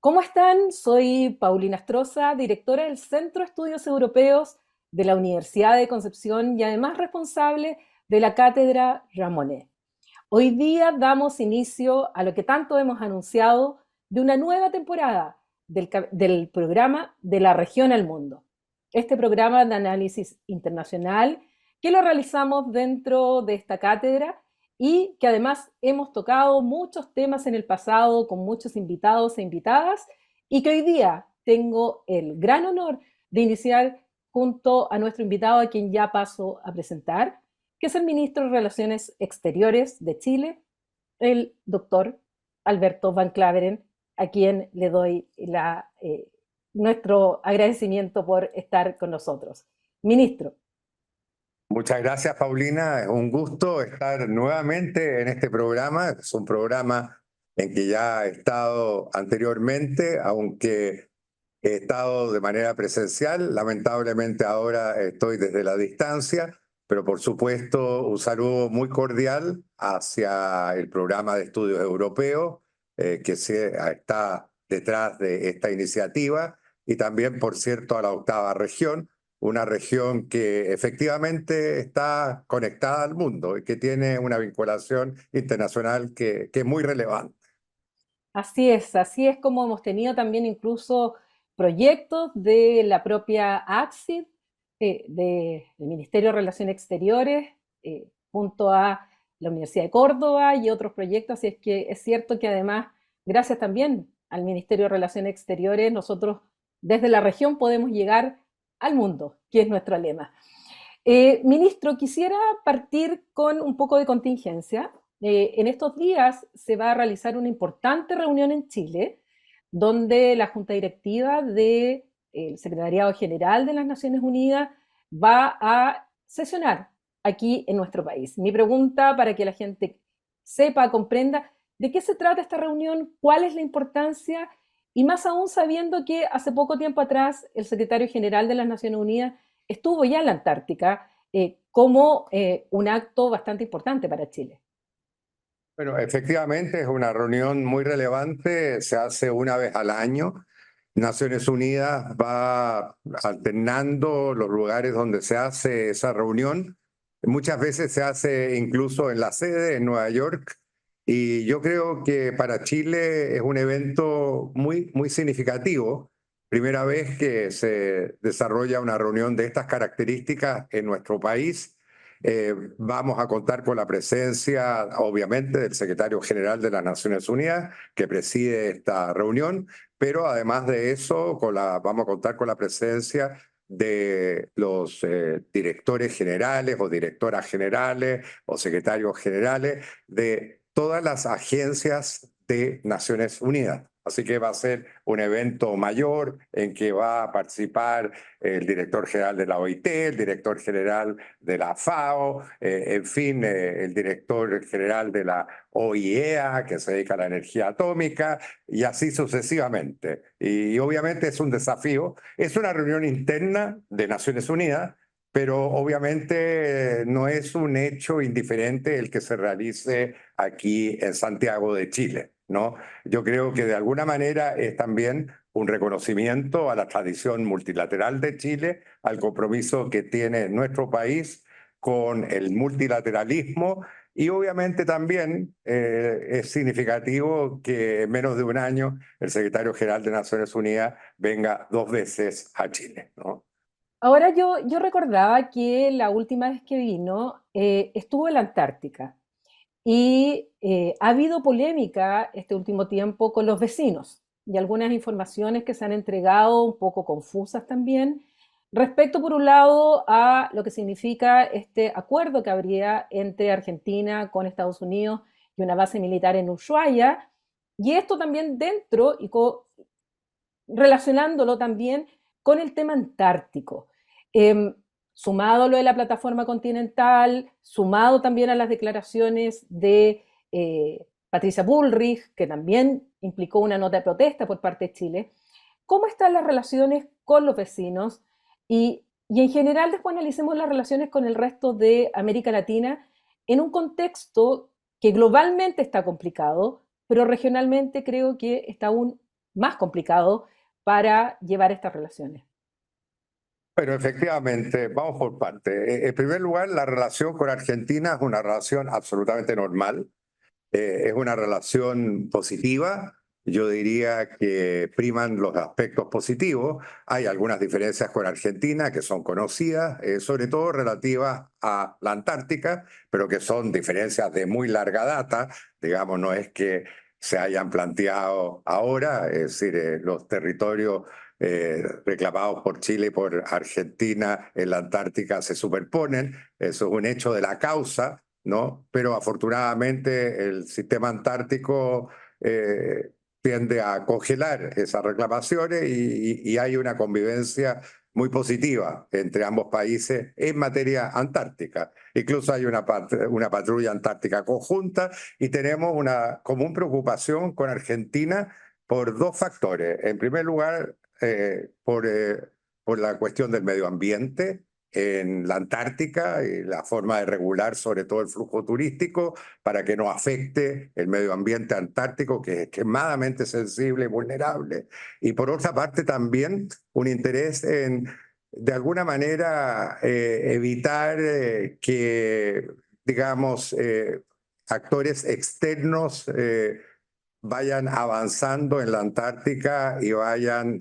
¿Cómo están? Soy Paulina Astroza, directora del Centro de Estudios Europeos de la Universidad de Concepción y además responsable de la Cátedra Ramonet. Hoy día damos inicio a lo que tanto hemos anunciado de una nueva temporada del programa De la Región al Mundo. Este programa de análisis internacional que lo realizamos dentro de esta cátedra y que además hemos tocado muchos temas en el pasado con muchos invitados e invitadas y que hoy día tengo el gran honor de iniciar junto a nuestro invitado a quien ya paso a presentar, que es el ministro de Relaciones Exteriores de Chile, el doctor Alberto Van Claveren, a quien le doy nuestro agradecimiento por estar con nosotros. Ministro. Muchas gracias, Paulina. Es un gusto estar nuevamente en este programa. Es un programa en que ya he estado anteriormente, aunque he estado de manera presencial. Lamentablemente ahora estoy desde la distancia, pero por supuesto un saludo muy cordial hacia el programa de estudios europeos está detrás de esta iniciativa y también, por cierto, a la octava región, una región que efectivamente está conectada al mundo y que tiene una vinculación internacional que es muy relevante. Así es como hemos tenido también incluso proyectos de la propia AXID, del Ministerio de Relaciones Exteriores, junto a la Universidad de Córdoba y otros proyectos, así es que es cierto que además, gracias también al Ministerio de Relaciones Exteriores, nosotros desde la región podemos llegar al mundo, que es nuestro lema. Ministro, quisiera partir con un poco de contingencia. En estos días se va a realizar una importante reunión en Chile, donde la Junta Directiva del Secretariado General de las Naciones Unidas va a sesionar aquí en nuestro país. Mi pregunta para que la gente sepa, comprenda de qué se trata esta reunión, cuál es la importancia y más aún sabiendo que hace poco tiempo atrás el secretario general de las Naciones Unidas estuvo ya en la Antártica como un acto bastante importante para Chile. Bueno, efectivamente es una reunión muy relevante, se hace una vez al año. Naciones Unidas va alternando los lugares donde se hace esa reunión. Muchas veces se hace incluso en la sede, en Nueva York, y yo creo que para Chile es un evento muy significativo. Primera vez que se desarrolla una reunión de estas características en nuestro país. Vamos a contar con la presencia, obviamente, del secretario general de las Naciones Unidas, que preside esta reunión, pero además de eso, vamos a contar con la presencia de los directores generales o directoras generales o secretarios generales de todas las agencias de Naciones Unidas. Así que va a ser un evento mayor en que va a participar el director general de la OIT, el director general de la FAO, en fin, el director general de la OIEA, que se dedica a la energía atómica, y así sucesivamente. Y obviamente es un desafío. Es una reunión interna de Naciones Unidas, pero obviamente no es un hecho indiferente el que se realice aquí en Santiago de Chile, ¿no? Yo creo que de alguna manera es también un reconocimiento a la tradición multilateral de Chile, al compromiso que tiene nuestro país con el multilateralismo y obviamente también es significativo que en menos de un año el secretario general de Naciones Unidas venga 2 veces a Chile, ¿no? Ahora yo recordaba que la última vez que vino estuvo en la Antártica y ha habido polémica este último tiempo con los vecinos y algunas informaciones que se han entregado un poco confusas también respecto, por un lado, a lo que significa este acuerdo que habría entre Argentina con Estados Unidos y una base militar en Ushuaia, y esto también dentro y relacionándolo también con el tema antártico. Eh, Sumado a lo de la plataforma continental, sumado también a las declaraciones de Patricia Bullrich, que también implicó una nota de protesta por parte de Chile, ¿cómo están las relaciones con los vecinos? Y en general después analicemos las relaciones con el resto de América Latina en un contexto que globalmente está complicado, pero regionalmente creo que está aún más complicado para llevar estas relaciones. Pero efectivamente, vamos por parte. En primer lugar, la relación con Argentina es una relación absolutamente normal. Es una relación positiva. Yo diría que priman los aspectos positivos. Hay algunas diferencias con Argentina que son conocidas, sobre todo relativas a la Antártica, pero que son diferencias de muy larga data. Digamos, no es que se hayan planteado ahora, es decir, los territorios reclamados por Chile y por Argentina en la Antártica se superponen. Eso es un hecho de la causa, ¿no? Pero afortunadamente el sistema antártico tiende a congelar esas reclamaciones y hay una convivencia muy positiva entre ambos países en materia antártica. Incluso hay una patrulla antártica conjunta y tenemos una común preocupación con Argentina por dos factores. En primer lugar, por la cuestión del medio ambiente en la Antártica y la forma de regular sobre todo el flujo turístico para que no afecte el medio ambiente antártico, que es extremadamente sensible y vulnerable. Y por otra parte también un interés en, de alguna manera, evitar que, digamos, actores externos vayan avanzando en la Antártica y vayan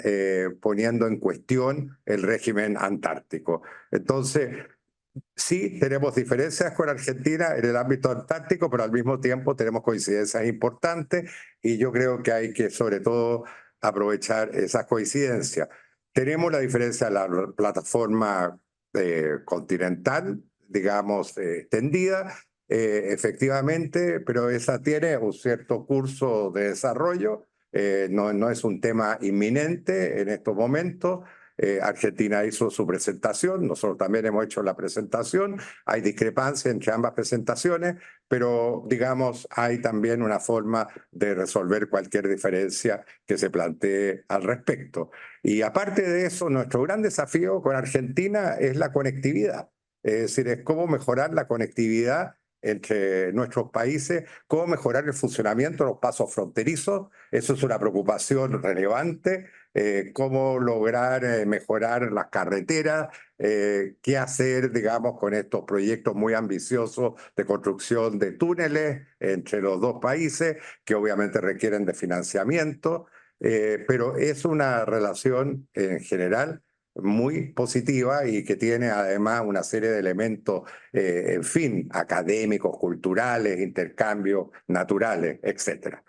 poniendo en cuestión el régimen antártico. Entonces, sí, tenemos diferencias con Argentina en el ámbito antártico, pero al mismo tiempo tenemos coincidencias importantes y yo creo que hay que, sobre todo, aprovechar esas coincidencias. Tenemos la diferencia de la plataforma continental, digamos, extendida, efectivamente, pero esa tiene un cierto curso de desarrollo. No es un tema inminente en estos momentos. Argentina hizo su presentación, nosotros también hemos hecho la presentación, hay discrepancia entre ambas presentaciones, pero digamos hay también una forma de resolver cualquier diferencia que se plantee al respecto. Y aparte de eso, nuestro gran desafío con Argentina es la conectividad, es decir, es cómo mejorar la conectividad entre nuestros países, cómo mejorar el funcionamiento de los pasos fronterizos. Eso es una preocupación relevante. Cómo lograr mejorar las carreteras, qué hacer, digamos, con estos proyectos muy ambiciosos de construcción de túneles entre los dos países, que obviamente requieren de financiamiento, pero es una relación en general muy positiva y que tiene además una serie de elementos, en fin, académicos, culturales, intercambios naturales, etcétera.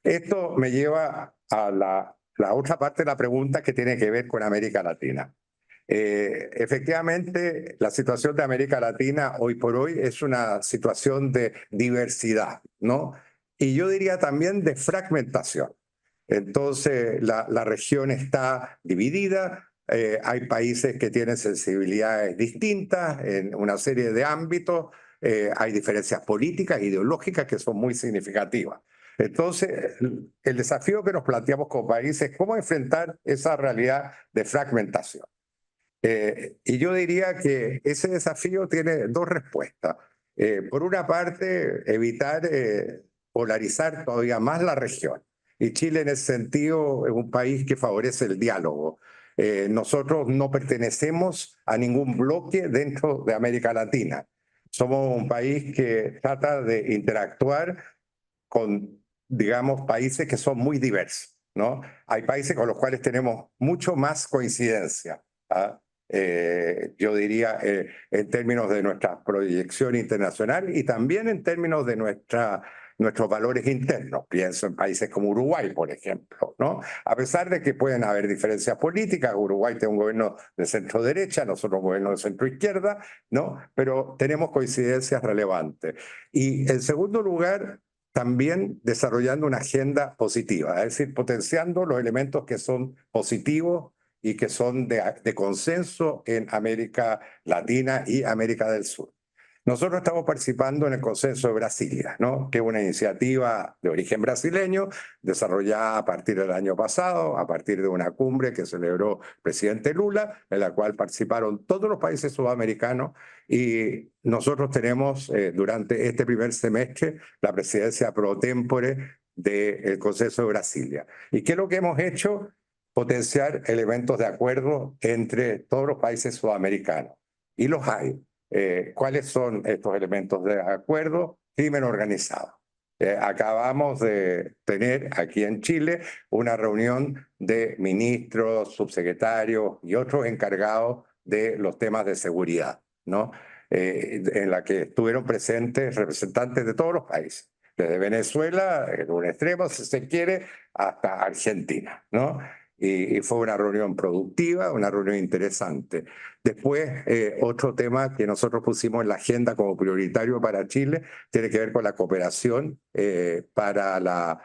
Esto me lleva a la otra parte de la pregunta que tiene que ver con América Latina. Efectivamente, la situación de América Latina hoy por hoy es una situación de diversidad, ¿no? Y yo diría también de fragmentación. Entonces, la región está dividida, hay países que tienen sensibilidades distintas en una serie de ámbitos, hay diferencias políticas, ideológicas que son muy significativas. Entonces, el desafío que nos planteamos como país es cómo enfrentar esa realidad de fragmentación. Y yo diría que ese desafío tiene dos respuestas. Por una parte, evitar polarizar todavía más la región. Y Chile en ese sentido es un país que favorece el diálogo. Nosotros no pertenecemos a ningún bloque dentro de América Latina. Somos un país que trata de interactuar con, digamos, países que son muy diversos, ¿no? Hay países con los cuales tenemos mucho más coincidencia, ¿ah? Yo diría en términos de nuestra proyección internacional y también en términos de nuestros valores internos. Pienso en países como Uruguay, por ejemplo, ¿no? A pesar de que pueden haber diferencias políticas, Uruguay tiene un gobierno de centro derecha, nosotros un gobierno de centro izquierda, ¿no? Pero tenemos coincidencias relevantes. Y en segundo lugar, también desarrollando una agenda positiva, es decir, potenciando los elementos que son positivos y que son de consenso en América Latina y América del Sur. Nosotros estamos participando en el Consenso de Brasilia, ¿no? Que es una iniciativa de origen brasileño, desarrollada a partir del año pasado, a partir de una cumbre que celebró el presidente Lula, en la cual participaron todos los países sudamericanos, y nosotros tenemos durante este primer semestre la presidencia pro tempore del Consenso de Brasilia. ¿Y qué es lo que hemos hecho? Potenciar elementos de acuerdo entre todos los países sudamericanos. Y los hay. ¿Cuáles son estos elementos de acuerdo? Crimen organizado. Acabamos de tener aquí en Chile una reunión de ministros, subsecretarios y otros encargados de los temas de seguridad, ¿no? En la que estuvieron presentes representantes de todos los países, desde Venezuela, en un extremo, si se quiere, hasta Argentina, ¿no? Y fue una reunión productiva, una reunión interesante. Después, otro tema que nosotros pusimos en la agenda como prioritario para Chile tiene que ver con la cooperación para la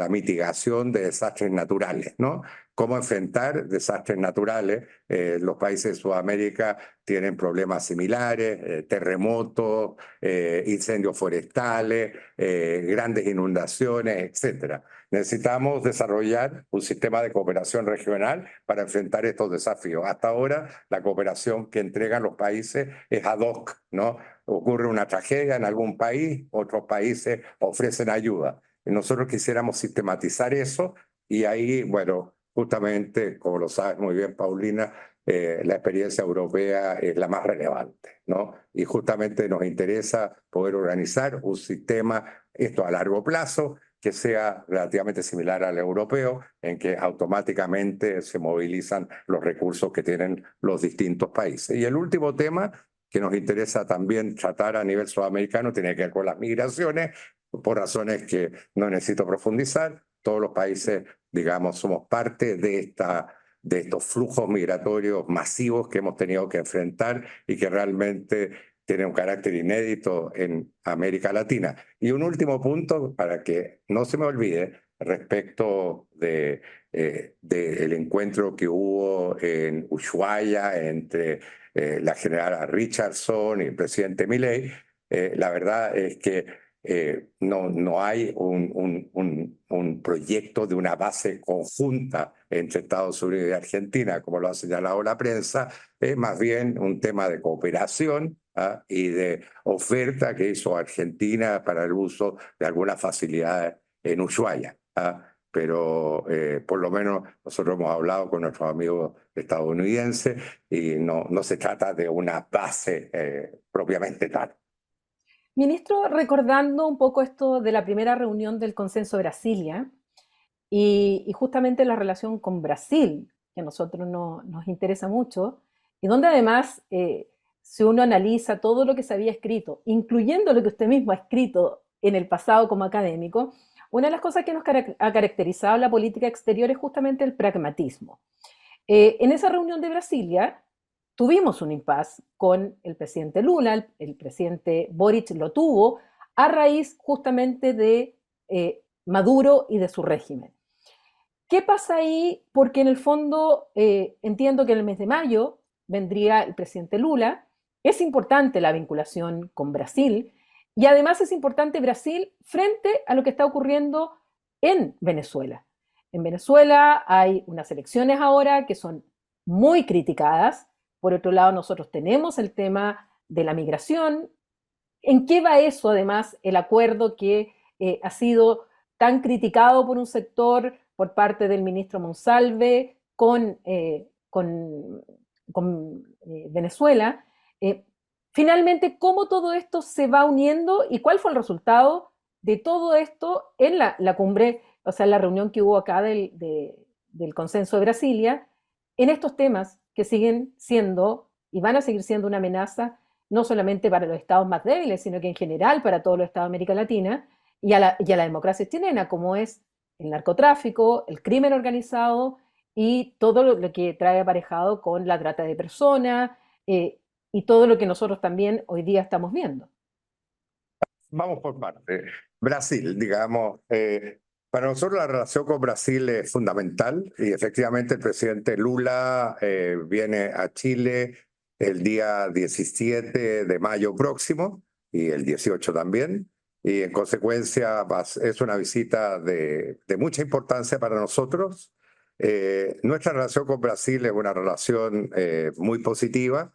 mitigación de desastres naturales, ¿no? Cómo enfrentar desastres naturales. Los países de Sudamérica tienen problemas similares, terremotos, incendios forestales, grandes inundaciones, etcétera. Necesitamos desarrollar un sistema de cooperación regional para enfrentar estos desafíos. Hasta ahora, la cooperación que entregan los países es ad hoc, ¿no? Ocurre una tragedia en algún país, otros países ofrecen ayuda. Y nosotros quisiéramos sistematizar eso y ahí, bueno, justamente, como lo sabes muy bien, Paulina, la experiencia europea es la más relevante, ¿no? Y justamente nos interesa poder organizar un sistema, esto a largo plazo, que sea relativamente similar al europeo, en que automáticamente se movilizan los recursos que tienen los distintos países. Y el último tema que nos interesa también tratar a nivel sudamericano tiene que ver con las migraciones, por razones que no necesito profundizar. Todos los países, digamos, somos parte de estos flujos migratorios masivos que hemos tenido que enfrentar y que realmente tiene un carácter inédito en América Latina. Y un último punto, para que no se me olvide, respecto del encuentro que hubo en Ushuaia entre la generala Richardson y el presidente Milei. La verdad es que no hay un proyecto de una base conjunta entre Estados Unidos y Argentina, como lo ha señalado la prensa. Es más bien un tema de cooperación y de oferta que hizo Argentina para el uso de algunas facilidades en Ushuaia. Pero por lo menos nosotros hemos hablado con nuestros amigos estadounidenses y no se trata de una base propiamente tal. Ministro, recordando un poco esto de la primera reunión del Consenso de Brasilia y justamente la relación con Brasil, que a nosotros nos interesa mucho, y donde además, si uno analiza todo lo que se había escrito, incluyendo lo que usted mismo ha escrito en el pasado como académico, una de las cosas que nos ha caracterizado la política exterior es justamente el pragmatismo. En esa reunión de Brasilia tuvimos un impasse con el presidente Lula, el presidente Boric lo tuvo a raíz justamente de Maduro y de su régimen. ¿Qué pasa ahí? Porque en el fondo entiendo que en el mes de mayo vendría el presidente Lula. Es importante la vinculación con Brasil y además es importante Brasil frente a lo que está ocurriendo en Venezuela. En Venezuela hay unas elecciones ahora que son muy criticadas. Por otro lado, nosotros tenemos el tema de la migración. ¿En qué va eso, además, el acuerdo que ha sido tan criticado por un sector por parte del ministro Monsalve con Venezuela? Finalmente, ¿cómo todo esto se va uniendo y cuál fue el resultado de todo esto en la cumbre, o sea, en la reunión que hubo acá del Consenso de Brasilia, en estos temas que siguen siendo y van a seguir siendo una amenaza no solamente para los estados más débiles, sino que en general para todos los estados de América Latina y a la democracia chilena, como es el narcotráfico, el crimen organizado y todo lo que trae aparejado con la trata de personas y todo lo que nosotros también hoy día estamos viendo. Vamos por parte. Brasil, digamos, para nosotros la relación con Brasil es fundamental y efectivamente el presidente Lula viene a Chile el día 17 de mayo próximo y el 18 también. Y en consecuencia es una visita de mucha importancia para nosotros. Nuestra relación con Brasil es una relación muy positiva.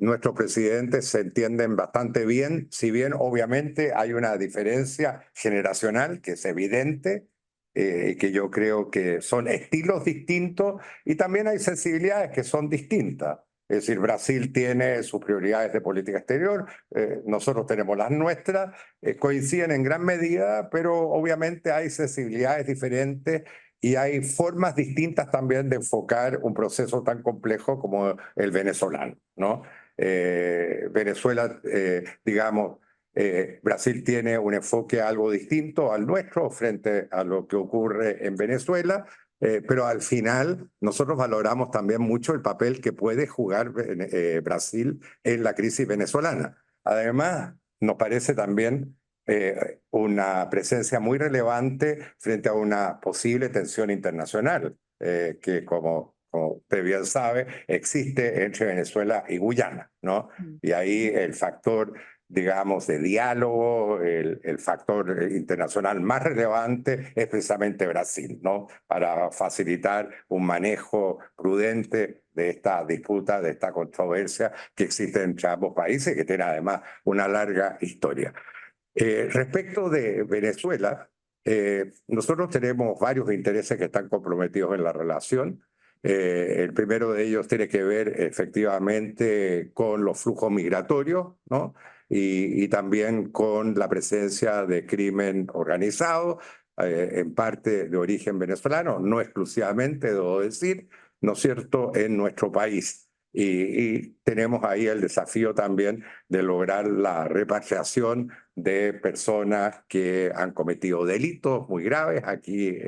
Nuestros presidentes se entienden bastante bien, si bien obviamente hay una diferencia generacional que es evidente, que yo creo que son estilos distintos y también hay sensibilidades que son distintas. Es decir, Brasil tiene sus prioridades de política exterior, nosotros tenemos las nuestras, coinciden en gran medida, pero obviamente hay sensibilidades diferentes y hay formas distintas también de enfocar un proceso tan complejo como el venezolano, ¿no? Venezuela, digamos, Brasil tiene un enfoque algo distinto al nuestro frente a lo que ocurre en Venezuela, pero al final nosotros valoramos también mucho el papel que puede jugar Brasil en la crisis venezolana. Además, nos parece también una presencia muy relevante frente a una posible tensión internacional, que como usted bien sabe, existe entre Venezuela y Guyana, ¿no? Y ahí el factor, digamos, de diálogo, el factor internacional más relevante es precisamente Brasil, ¿no? Para facilitar un manejo prudente de esta disputa, de esta controversia que existe entre ambos países, que tiene además una larga historia. Respecto de Venezuela, nosotros tenemos varios intereses que están comprometidos en la relación. El primero de ellos tiene que ver efectivamente con los flujos migratorios, ¿no? Y también con la presencia de crimen organizado, en parte de origen venezolano, no exclusivamente, debo decir, ¿no es cierto?, en nuestro país. Y tenemos ahí el desafío también de lograr la repatriación de personas que han cometido delitos muy graves aquí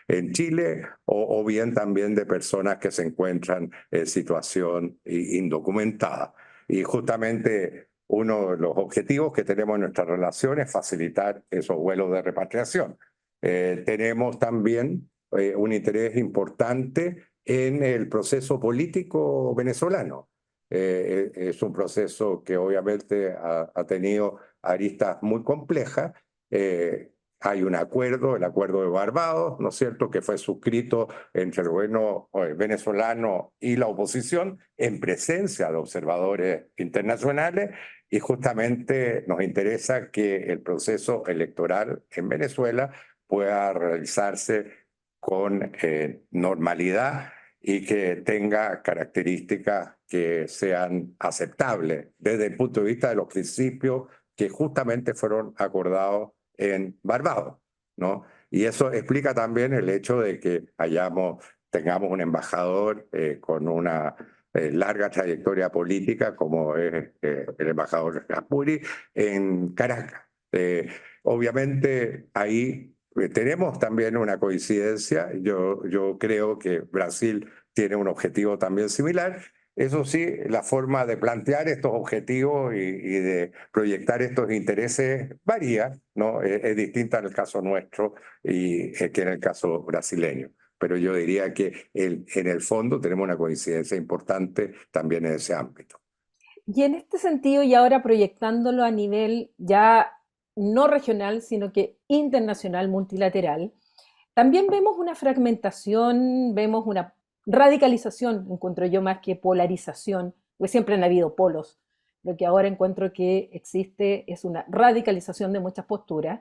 en Chile o bien también de personas que se encuentran en situación indocumentada. Y justamente uno de los objetivos que tenemos en nuestra relación es facilitar esos vuelos de repatriación. Tenemos también un interés importante en el proceso político venezolano. Es un proceso que obviamente ha tenido aristas muy complejas. Hay un acuerdo, el acuerdo de Barbados, ¿no es cierto?, que fue suscrito entre el gobierno venezolano y la oposición en presencia de observadores internacionales y justamente nos interesa que el proceso electoral en Venezuela pueda realizarse con normalidad y que tenga características que sean aceptables desde el punto de vista de los principios que justamente fueron acordados en Barbados, ¿no? Y eso explica también el hecho de que tengamos un embajador con una larga trayectoria política como es el embajador Raspuri en Caracas. Obviamente ahí tenemos también una coincidencia. Yo creo que Brasil tiene un objetivo también similar. Eso sí, la forma de plantear estos objetivos y de proyectar estos intereses varía, ¿no? Es distinta en el caso nuestro y que en el caso brasileño. Pero yo diría que en el fondo tenemos una coincidencia importante también en ese ámbito. Y en este sentido, y ahora proyectándolo a nivel ya no regional, sino que internacional, multilateral, también vemos una fragmentación, vemos una radicalización, encuentro yo más que polarización, porque siempre han habido polos. Lo que ahora encuentro que existe es una radicalización de muchas posturas,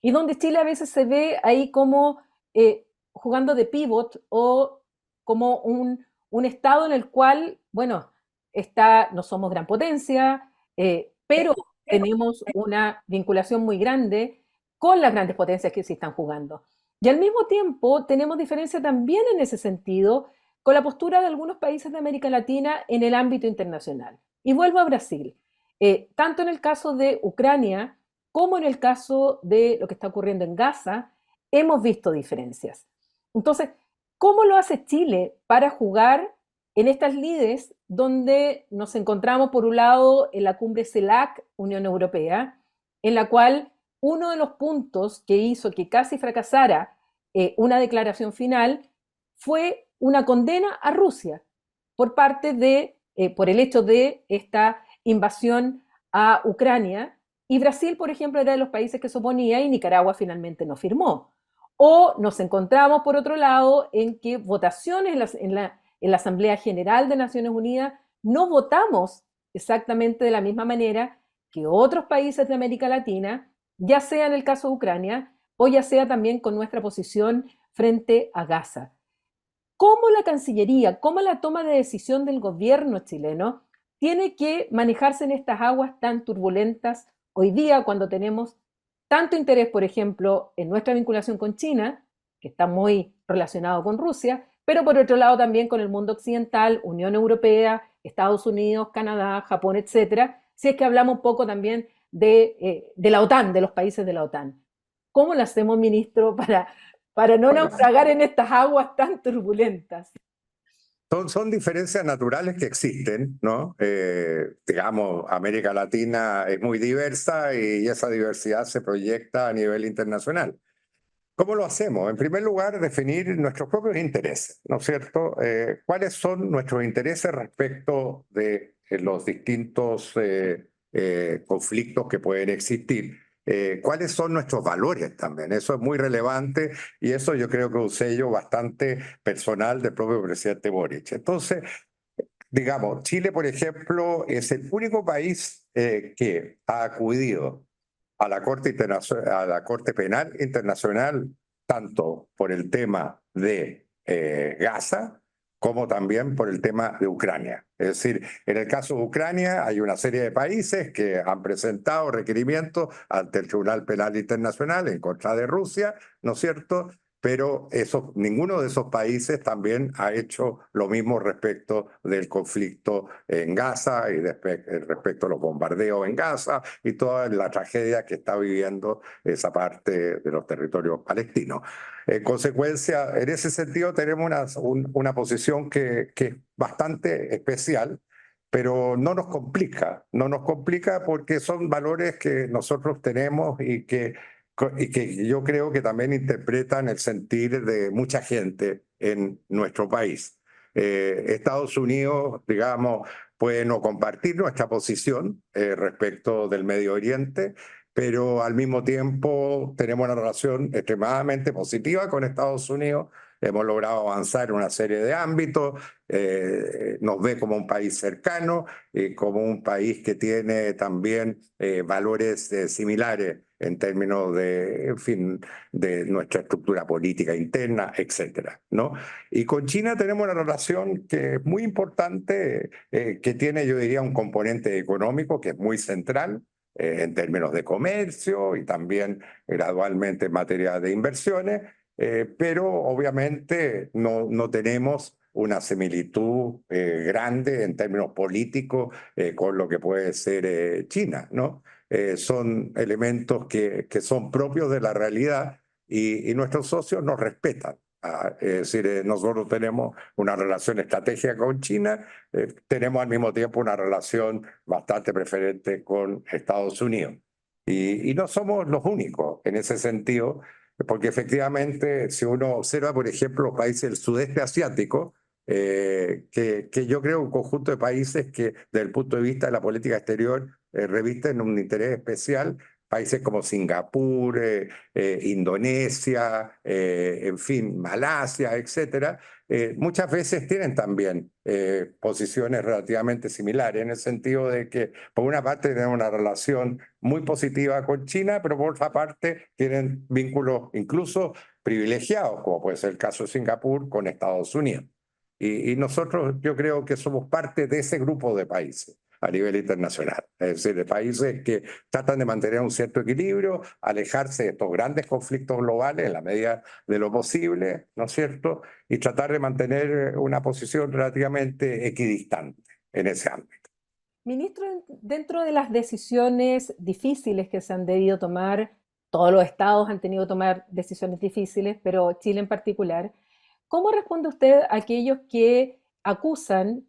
y donde Chile a veces se ve ahí como jugando de pivot o como un estado en el cual, bueno, no somos gran potencia, pero tenemos una vinculación muy grande con las grandes potencias que se están jugando. Y al mismo tiempo tenemos diferencia también en ese sentido con la postura de algunos países de América Latina en el ámbito internacional. Y vuelvo a Brasil. Tanto en el caso de Ucrania como en el caso de lo que está ocurriendo en Gaza, hemos visto diferencias. Entonces, ¿cómo lo hace Chile para jugar en estas lides donde nos encontramos, por un lado, en la cumbre CELAC, Unión Europea, en la cual uno de los puntos que hizo que casi fracasara una declaración final fue una condena a Rusia por el hecho de esta invasión a Ucrania, y Brasil, por ejemplo, era de los países que se oponía y Nicaragua finalmente no firmó. O nos encontramos, por otro lado, en que votaciones en la Asamblea General de Naciones Unidas no votamos exactamente de la misma manera que otros países de América Latina, ya sea en el caso de Ucrania o ya sea también con nuestra posición frente a Gaza. ¿Cómo la Cancillería, cómo la toma de decisión del gobierno chileno tiene que manejarse en estas aguas tan turbulentas hoy día cuando tenemos tanto interés, por ejemplo, en nuestra vinculación con China, que está muy relacionado con Rusia, pero por otro lado también con el mundo occidental, Unión Europea, Estados Unidos, Canadá, Japón, etcétera, si es que hablamos un poco también de la OTAN, de los países de la OTAN? ¿Cómo lo hacemos, ministro, para no Bueno, naufragar en estas aguas tan turbulentas? son diferencias naturales que existen, ¿no? Digamos, América Latina es muy diversa y esa diversidad se proyecta a nivel internacional. ¿Cómo lo hacemos? En primer lugar, definir nuestros propios intereses, ¿no es cierto? ¿Cuáles son nuestros intereses respecto de los distintos conflictos que pueden existir? ¿Cuáles son nuestros valores también? Eso es muy relevante y eso yo creo que es un sello bastante personal del propio presidente Boric. Entonces, digamos, Chile, por ejemplo, es el único país que ha acudido a la a la Corte Penal Internacional, tanto por el tema de Gaza como también por el tema de Ucrania. Es decir, en el caso de Ucrania hay una serie de países que han presentado requerimientos ante el Tribunal Penal Internacional en contra de Rusia, ¿no es cierto? Pero ninguno de esos países también ha hecho lo mismo respecto del conflicto en Gaza y respecto a los bombardeos en Gaza y toda la tragedia que está viviendo esa parte de los territorios palestinos. En consecuencia, en ese sentido tenemos una posición que es bastante especial, pero no nos complica porque son valores que nosotros tenemos y que yo creo que también interpretan el sentir de mucha gente en nuestro país. Estados Unidos, digamos, puede no compartir nuestra posición respecto del Medio Oriente, pero al mismo tiempo tenemos una relación extremadamente positiva con Estados Unidos. Hemos logrado avanzar en una serie de ámbitos, nos ve como un país cercano, como un país que tiene también valores similares en términos de, en fin, de nuestra estructura política interna, etcétera, ¿no? Y con China tenemos una relación que es muy importante, que tiene, yo diría, un componente económico que es muy central, en términos de comercio y también gradualmente en materia de inversiones, pero obviamente no tenemos una similitud grande en términos políticos con lo que puede ser China, ¿no? Son elementos que son propios de la realidad y nuestros socios nos respetan. Es decir, nosotros tenemos una relación estratégica con China, tenemos al mismo tiempo una relación bastante preferente con Estados Unidos. Y no somos los únicos en ese sentido, porque efectivamente, si uno observa, por ejemplo, los países del sudeste asiático, que yo creo un conjunto de países que, desde el punto de vista de la política exterior, revisten un interés especial, países como Singapur, Indonesia, en fin, Malasia, etcétera, muchas veces tienen también posiciones relativamente similares, en el sentido de que, por una parte, tienen una relación muy positiva con China, pero por otra parte, tienen vínculos incluso privilegiados, como puede ser el caso de Singapur con Estados Unidos. Y nosotros, yo creo que somos parte de ese grupo de países a nivel internacional, es decir, de países que tratan de mantener un cierto equilibrio, alejarse de estos grandes conflictos globales en la medida de lo posible, ¿no es cierto? Y tratar de mantener una posición relativamente equidistante en ese ámbito. Ministro, dentro de las decisiones difíciles que se han debido tomar, todos los estados han tenido que tomar decisiones difíciles, pero Chile en particular, ¿cómo responde usted a aquellos que acusan,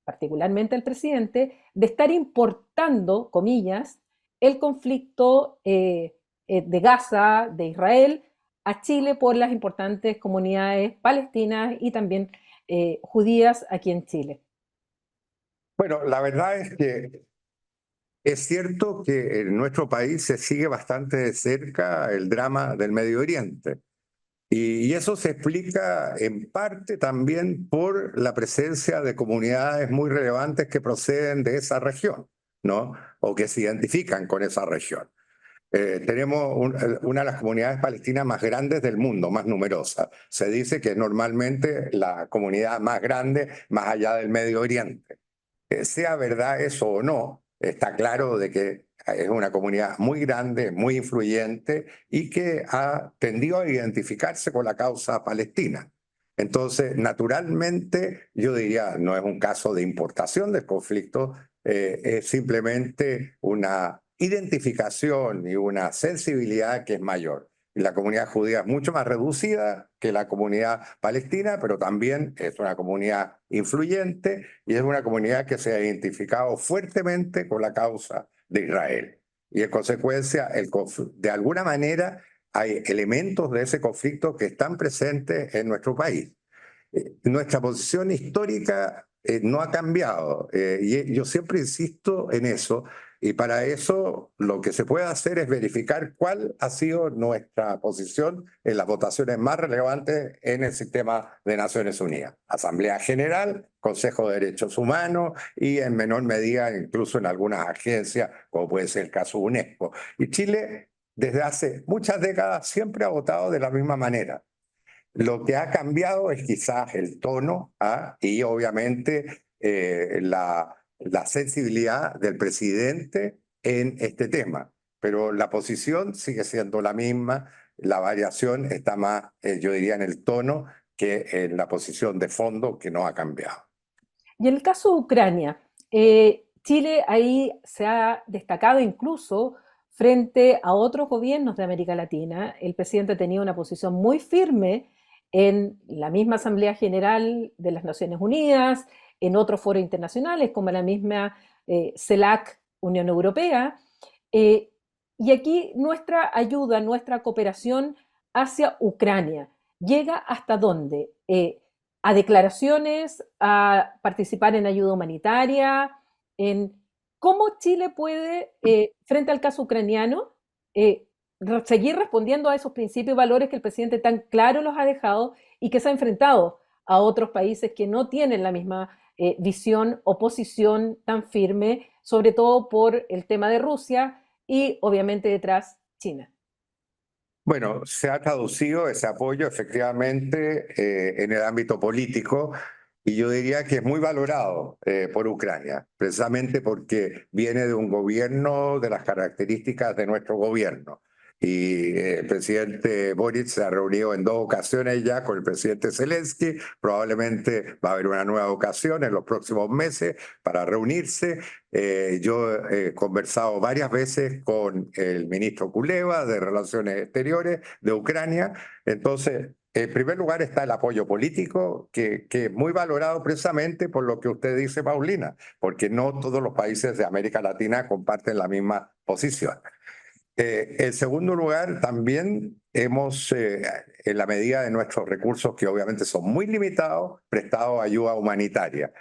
particularmente al presidente, de estar importando, comillas, el conflicto de Gaza, de Israel, a Chile por las importantes comunidades palestinas y también judías aquí en Chile? Bueno, la verdad es que es cierto que en nuestro país se sigue bastante de cerca el drama del Medio Oriente. Y eso se explica en parte también por la presencia de comunidades muy relevantes que proceden de esa región, ¿no? O que se identifican con esa región. Tenemos una de las comunidades palestinas más grandes del mundo, más numerosa. Se dice que es normalmente la comunidad más grande más allá del Medio Oriente. Sea verdad eso o no, está claro de que es una comunidad muy grande, muy influyente y que ha tendido a identificarse con la causa palestina. Entonces, naturalmente, yo diría, no es un caso de importación del conflicto, es simplemente una identificación y una sensibilidad que es mayor. La comunidad judía es mucho más reducida que la comunidad palestina, pero también es una comunidad influyente y es una comunidad que se ha identificado fuertemente con la causa de Israel. Y en consecuencia, de alguna manera, hay elementos de ese conflicto que están presentes en nuestro país. Nuestra posición histórica no ha cambiado y yo siempre insisto en eso y para eso lo que se puede hacer es verificar cuál ha sido nuestra posición en las votaciones más relevantes en el sistema de Naciones Unidas. Asamblea General, Consejo de Derechos Humanos y en menor medida incluso en algunas agencias como puede ser el caso UNESCO. Y Chile desde hace muchas décadas siempre ha votado de la misma manera. Lo que ha cambiado es quizás el tono y obviamente la sensibilidad del presidente en este tema, pero la posición sigue siendo la misma, la variación está más, yo diría, en el tono que en la posición de fondo que no ha cambiado. Y en el caso de Ucrania, Chile ahí se ha destacado incluso frente a otros gobiernos de América Latina. El presidente tenía una posición muy firme en la misma Asamblea General de las Naciones Unidas, en otros foros internacionales como la misma CELAC, Unión Europea. Eh, y aquí nuestra ayuda, nuestra cooperación hacia Ucrania, ¿llega hasta dónde? A declaraciones, a participar en ayuda humanitaria, en cómo Chile puede, frente al caso ucraniano, seguir respondiendo a esos principios y valores que el presidente tan claro los ha dejado y que se ha enfrentado a otros países que no tienen la misma visión o posición tan firme, sobre todo por el tema de Rusia y obviamente detrás China. Bueno, se ha traducido ese apoyo efectivamente en el ámbito político y yo diría que es muy valorado por Ucrania, precisamente porque viene de un gobierno de las características de nuestro gobierno. Y el presidente Boric se ha reunido en 2 ocasiones ya con el presidente Zelensky, probablemente va a haber una nueva ocasión en los próximos meses para reunirse. Yo he conversado varias veces con el ministro Kuleva de Relaciones Exteriores de Ucrania. Entonces, en primer lugar está el apoyo político, que es muy valorado precisamente por lo que usted dice, Paulina, porque no todos los países de América Latina comparten la misma posición. En segundo lugar, también hemos, en la medida de nuestros recursos, que obviamente son muy limitados, prestado ayuda humanitaria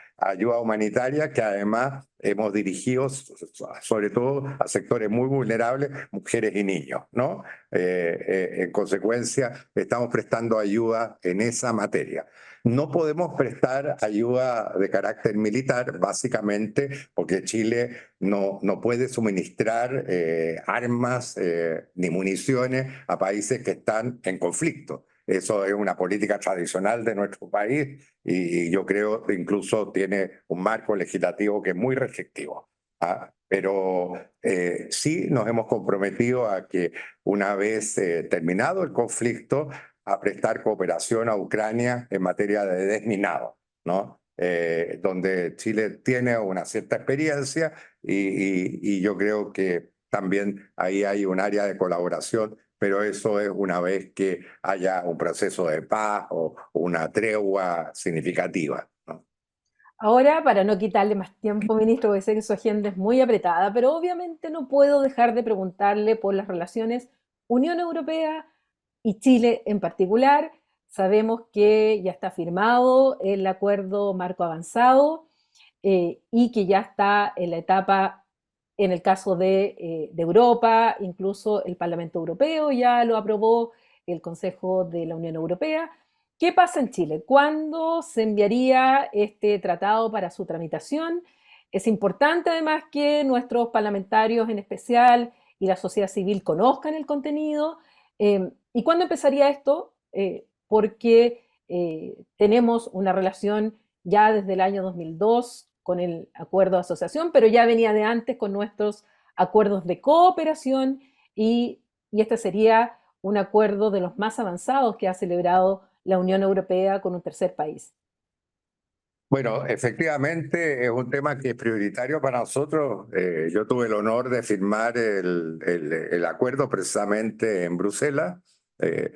que además hemos dirigido sobre todo a sectores muy vulnerables, mujeres y niños, ¿no? En consecuencia, estamos prestando ayuda en esa materia. No podemos prestar ayuda de carácter militar, básicamente porque Chile no puede suministrar armas ni municiones a países que están en conflicto. Eso es una política tradicional de nuestro país y yo creo que incluso tiene un marco legislativo que es muy restrictivo. Pero sí nos hemos comprometido a que una vez terminado el conflicto, a prestar cooperación a Ucrania en materia de desminado, ¿no? Donde Chile tiene una cierta experiencia y yo creo que también ahí hay un área de colaboración, pero eso es una vez que haya un proceso de paz o una tregua significativa, ¿no? Ahora, para no quitarle más tiempo, ministro, porque sé que su agenda es muy apretada, pero obviamente no puedo dejar de preguntarle por las relaciones Unión Europea y Chile en particular. Sabemos que ya está firmado el acuerdo marco avanzado y que ya está en la etapa, en el caso de Europa, incluso el Parlamento Europeo ya lo aprobó el Consejo de la Unión Europea. ¿Qué pasa en Chile? ¿Cuándo se enviaría este tratado para su tramitación? Es importante además que nuestros parlamentarios en especial y la sociedad civil conozcan el contenido. ¿Y cuándo empezaría esto? Porque tenemos una relación ya desde el año 2002 con el acuerdo de asociación, pero ya venía de antes con nuestros acuerdos de cooperación y este sería un acuerdo de los más avanzados que ha celebrado la Unión Europea con un tercer país. Bueno, efectivamente es un tema que es prioritario para nosotros. Yo tuve el honor de firmar el acuerdo precisamente en Bruselas. eh,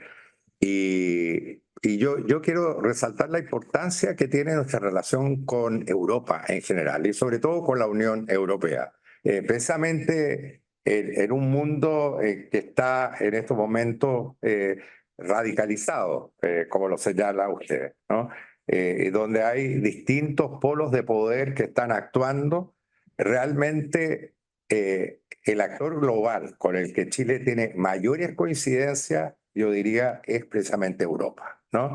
y yo quiero resaltar la importancia que tiene nuestra relación con Europa en general y sobre todo con la Unión Europea. Precisamente en un mundo que está en estos momentos radicalizado, como lo señala usted, ¿no? Donde hay distintos polos de poder que están actuando, realmente el actor global con el que Chile tiene mayores coincidencias, yo diría, es precisamente Europa, ¿no?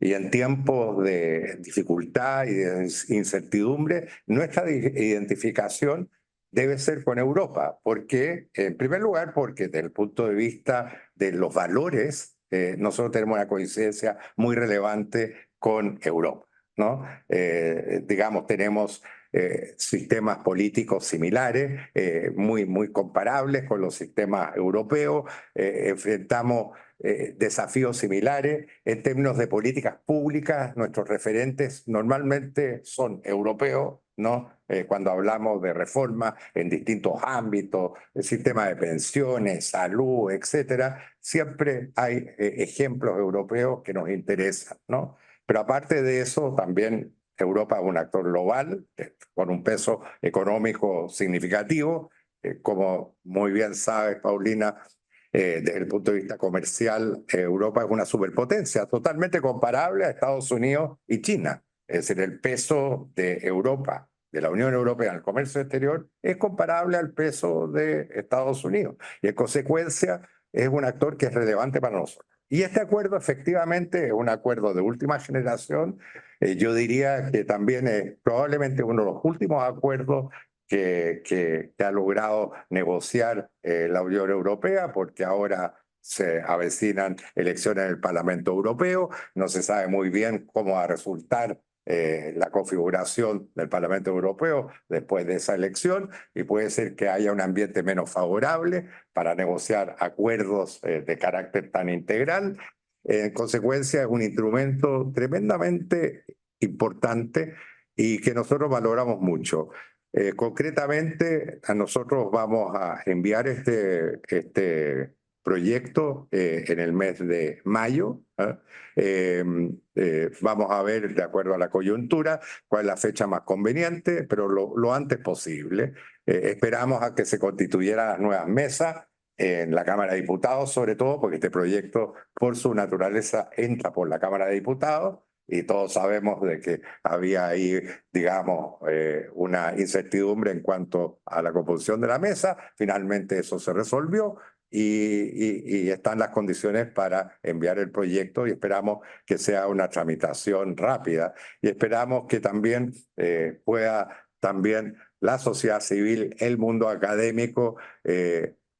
Y en tiempos de dificultad y de incertidumbre, nuestra identificación debe ser con Europa. ¿Por qué? En primer lugar, porque desde el punto de vista de los valores, nosotros tenemos una coincidencia muy relevante con Europa, ¿no? Digamos, tenemos sistemas políticos similares, muy comparables con los sistemas europeos, enfrentamos desafíos similares en términos de políticas públicas. Nuestros referentes normalmente son europeos, ¿no? Cuando hablamos de reforma en distintos ámbitos, el sistema de pensiones, salud, etcétera, siempre hay ejemplos europeos que nos interesan, ¿no? Pero aparte de eso, también Europa es un actor global con un peso económico significativo. Como muy bien sabes, Paulina, desde el punto de vista comercial, Europa es una superpotencia totalmente comparable a Estados Unidos y China. Es decir, el peso de Europa, de la Unión Europea en el comercio exterior, es comparable al peso de Estados Unidos. Y en consecuencia, es un actor que es relevante para nosotros. Y este acuerdo efectivamente es un acuerdo de última generación. Yo diría que también es probablemente uno de los últimos acuerdos que ha logrado negociar la Unión Europea, porque ahora se avecinan elecciones en el Parlamento Europeo. No se sabe muy bien cómo va a resultar la configuración del Parlamento Europeo después de esa elección, y puede ser que haya un ambiente menos favorable para negociar acuerdos de carácter tan integral. En consecuencia, es un instrumento tremendamente importante y que nosotros valoramos mucho. Concretamente, a nosotros vamos a enviar este proyecto en el mes de mayo. Vamos a ver, de acuerdo a la coyuntura, cuál es la fecha más conveniente, pero lo antes posible. Esperamos a que se constituyeran las nuevas mesas en la Cámara de Diputados, sobre todo porque este proyecto, por su naturaleza, entra por la Cámara de Diputados. Y todos sabemos de que había ahí, digamos, una incertidumbre en cuanto a la composición de la mesa. Finalmente eso se resolvió y están las condiciones para enviar el proyecto, y esperamos que sea una tramitación rápida. Y esperamos que también pueda también la sociedad civil, el mundo académico,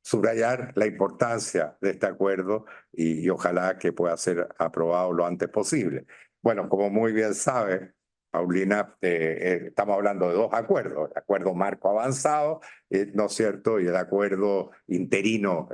subrayar la importancia de este acuerdo y ojalá que pueda ser aprobado lo antes posible. Bueno, como muy bien sabe, Paulina, estamos hablando de dos acuerdos: el acuerdo marco avanzado, ¿no es cierto?, y el acuerdo interino,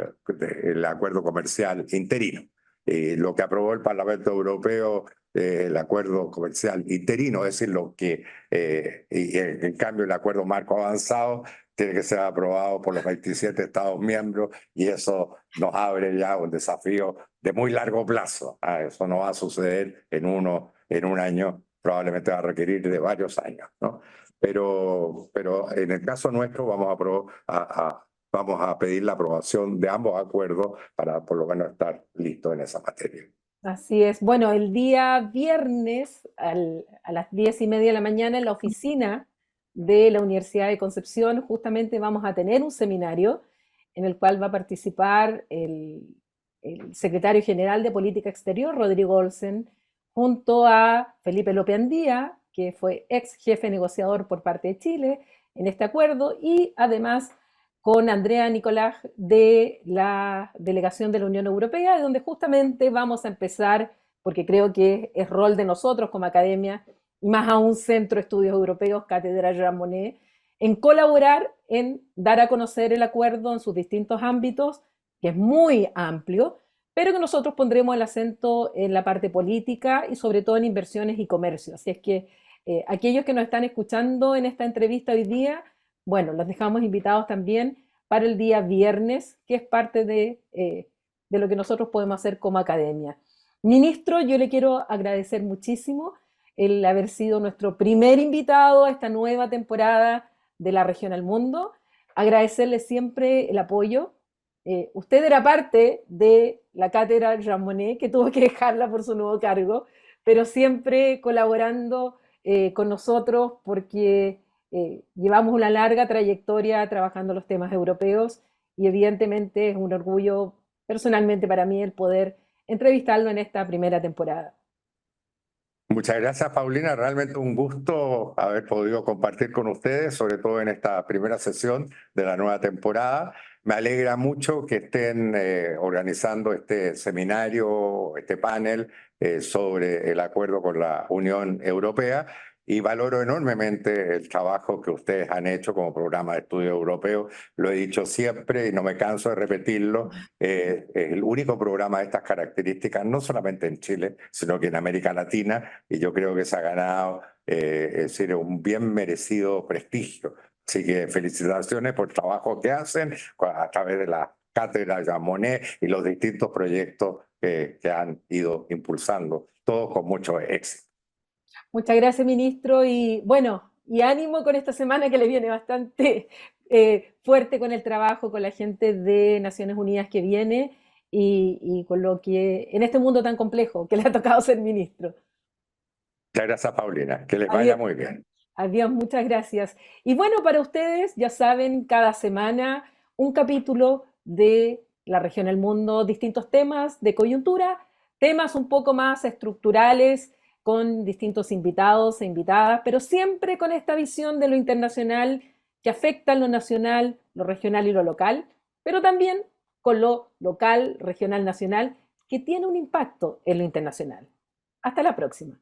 el acuerdo comercial interino. Lo que aprobó el Parlamento Europeo, el acuerdo comercial interino, es decir, lo que, en cambio, el acuerdo marco avanzado tiene que ser aprobado por los 27 Estados miembros, y eso nos abre ya un desafío de muy largo plazo. Eso no va a suceder en un año, probablemente va a requerir de varios años, ¿no? Pero en el caso nuestro vamos a pedir la aprobación de ambos acuerdos para por lo menos estar listos en esa materia. Así es. Bueno, el día viernes a las 10:30 de la mañana en la oficina de la Universidad de Concepción justamente vamos a tener un seminario en el cual va a participar el secretario general de Política Exterior, Rodrigo Olsen, junto a Felipe López Andía, que fue ex jefe negociador por parte de Chile en este acuerdo, y además con Andrea Nicolás de la delegación de la Unión Europea, de donde justamente vamos a empezar, porque creo que es rol de nosotros como academia, y más aún Centro de Estudios Europeos, Cátedra Jean Monnet, en colaborar en dar a conocer el acuerdo en sus distintos ámbitos, que es muy amplio, pero que nosotros pondremos el acento en la parte política y sobre todo en inversiones y comercio. Así es que aquellos que nos están escuchando en esta entrevista hoy día, bueno, los dejamos invitados también para el día viernes, que es parte de lo que nosotros podemos hacer como academia. Ministro, yo le quiero agradecer muchísimo el haber sido nuestro primer invitado a esta nueva temporada de la región al mundo. Agradecerle siempre el apoyo. Usted era parte de la cátedra Jean Monnet, que tuvo que dejarla por su nuevo cargo, pero siempre colaborando con nosotros porque llevamos una larga trayectoria trabajando los temas europeos y evidentemente es un orgullo personalmente para mí el poder entrevistarlo en esta primera temporada. Muchas gracias, Paulina. Realmente un gusto haber podido compartir con ustedes, sobre todo en esta primera sesión de la nueva temporada. Me alegra mucho que estén organizando este seminario, este panel sobre el acuerdo con la Unión Europea y valoro enormemente el trabajo que ustedes han hecho como programa de estudio europeo. Lo he dicho siempre y no me canso de repetirlo. Es el único programa de estas características, no solamente en Chile, sino que en América Latina, y yo creo que se ha ganado es decir, un bien merecido prestigio. Así que felicitaciones por el trabajo que hacen a través de la Cátedra Jean Monnet y los distintos proyectos que han ido impulsando, todos con mucho éxito. Muchas gracias, ministro, y bueno, y ánimo con esta semana que le viene bastante fuerte con el trabajo, con la gente de Naciones Unidas que viene y con lo que en este mundo tan complejo que le ha tocado ser ministro. Muchas gracias, Paulina. Que les vaya Adiós, muy bien. adiós, muchas gracias. Y bueno, para ustedes, ya saben, cada semana un capítulo de la región del mundo, distintos temas de coyuntura, temas un poco más estructurales, con distintos invitados e invitadas, pero siempre con esta visión de lo internacional que afecta a lo nacional, lo regional y lo local, pero también con lo local, regional, nacional, que tiene un impacto en lo internacional. Hasta la próxima.